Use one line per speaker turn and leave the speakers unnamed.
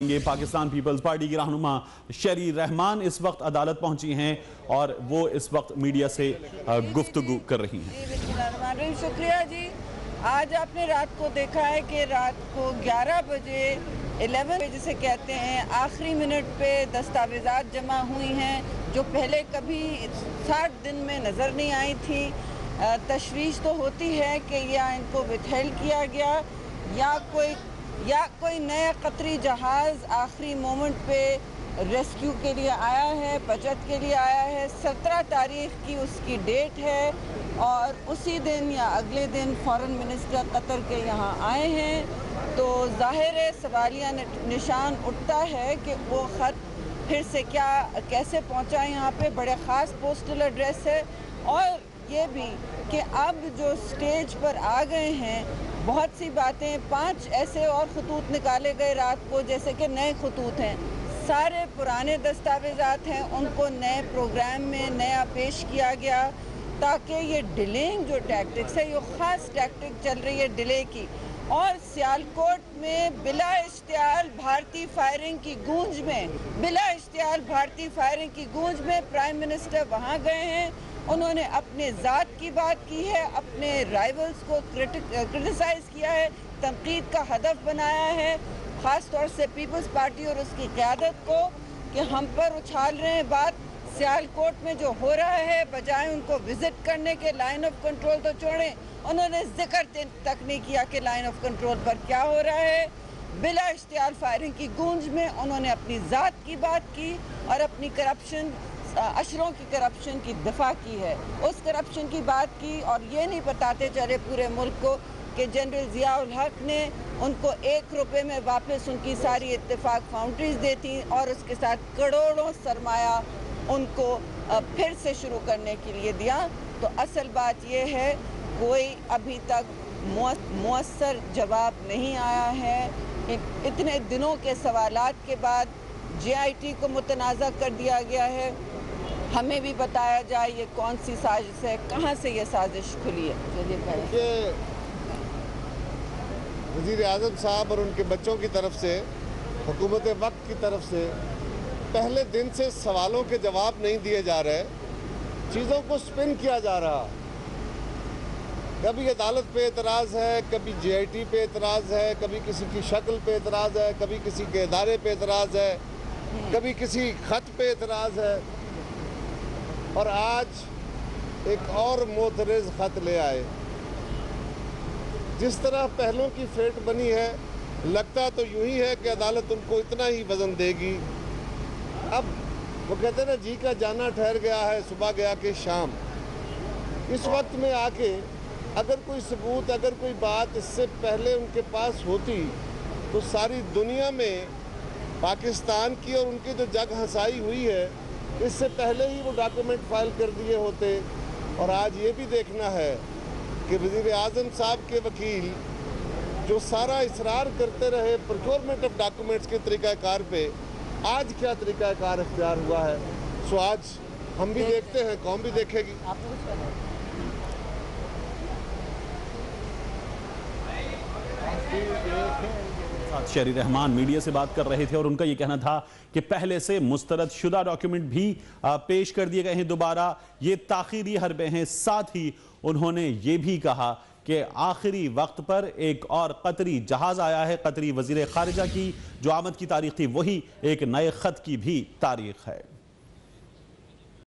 ये Pakistan peoples party की रहनुमा शरी रहमान इस वक्त अदालत पहुंची हैं और वो इस वक्त मीडिया से गुफ्तगू कर रही हैं।
शुक्रिया जी। आज आपने रात को देखा है कि रात को 11 बजे 11 बजे जिसे कहते हैं आखिरी मिनट पे दस्तावेज़ात जमा हुई हैं जो पहले कभी 60 दिन में नज़र नहीं आई थी। तशवीश तो होती है कि या इनको विथहेल्ड किया गया या कोई नया कतरी जहाज़ आखिरी मोमेंट पे रेस्क्यू के लिए आया है, बचत के लिए आया है। 17 तारीख की उसकी डेट है और उसी दिन या अगले दिन फॉरेन मिनिस्टर कतर के यहाँ आए हैं। तो ज़ाहिर है सवालिया निशान उठता है कि वो ख़त फिर से कैसे पहुँचा यहाँ पे। बड़े ख़ास पोस्टल एड्रेस है और ये भी कि अब जो स्टेज पर आ गए हैं बहुत सी बातें, 5 ऐसे और खतूत निकाले गए रात को जैसे कि नए खतूत हैं। सारे पुराने दस्तावेज़ात हैं उनको नए प्रोग्राम में नया पेश किया गया ताकि ये डिलेइंग जो टैक्टिक्स है, ये ख़ास टैक्टिक चल रही है डिले की। और सियालकोट में बिला इश्तियाल भारतीय फायरिंग की गूंज में प्राइम मिनिस्टर वहाँ गए हैं। उन्होंने अपने ज़ात की बात की है, अपने राइवल्स को क्रिटिसाइज़ किया है, तनकीद का हदफ बनाया है, ख़ास तौर से पीपल्स पार्टी और उसकी क़यादत को कि हम पर उछाल रहे हैं बात। सियालकोट में जो हो रहा है बजाय उनको विज़िट करने के लाइन ऑफ कंट्रोल तो छोड़ें, उन्होंने जिक्र तक नहीं किया कि लाइन ऑफ कंट्रोल पर क्या हो रहा है। बिला इश्तियाल फायरिंग की गूंज में उन्होंने अपनी ज़ात की बात की और अपनी करप्शन, अशरों की करप्शन की दिफा की है, उस करप्शन की बात की। और ये नहीं बताते चले पूरे मुल्क को कि जनरल ज़ियाउल हक ने उनको 1 रुपये में वापस उनकी सारी इत्तेफाक फाउंड्रीज देती और उसके साथ करोड़ों सरमाया उनको फिर से शुरू करने के लिए दिया। तो असल बात यह है कोई अभी तक मुअस्सर जवाब नहीं आया है। इतने दिनों के सवालात के बाद JIT को मुतनाज़ा कर दिया गया है। हमें भी बताया जाए ये कौन सी साजिश है, कहाँ से ये साजिश खुली है। चलिए
वज़ीर आज़म साहब और उनके बच्चों की तरफ से, हुकूमत वक्त की तरफ से पहले दिन से सवालों के जवाब नहीं दिए जा रहे, चीज़ों को स्पिन किया जा रहा। कभी अदालत पे एतराज़ है, कभी JIT पे एतराज़ है, कभी किसी की शक्ल पे एतराज़ है, कभी किसी के इदारे पे एतराज़ है, कभी किसी ख़त पे एतराज़ है और आज एक और मोतरज़ ख़त ले आए। जिस तरह पहलों की फेट बनी है, लगता तो यूं ही है कि अदालत उनको इतना ही वज़न देगी। अब वो कहते हैं ना, जी का जाना ठहर गया है, सुबह गया कि शाम। इस वक्त में आके अगर कोई सबूत, अगर कोई बात इससे पहले उनके पास होती तो सारी दुनिया में पाकिस्तान की और उनकी जो जग हंसाई हुई है, इससे पहले ही वो डॉक्यूमेंट फाइल कर दिए होते। और आज ये भी देखना है कि वज़ीर आज़म साहब के वकील जो सारा इसरार करते रहे प्रोक्योरमेंट ऑफ डॉक्यूमेंट्स के तरीक़ाकार पे, आज क्या तरीक़ाकार इख्तियार हुआ है। सो आज हम भी देखते हैं, कौम भी देखेगी।
शरी रहमान मीडिया से बात कर रहे थे और उनका यह कहना था कि पहले से मुस्तरद शुदा डॉक्यूमेंट भी पेश कर दिए गए हैं दोबारा, ये ताखीरी हरबे हैं। साथ ही उन्होंने ये भी कहा कि आखिरी वक्त पर एक और कतरी जहाज आया है। कतरी वजीर खारिजा की जो आमद की तारीख थी वही एक नए खत की भी तारीख है।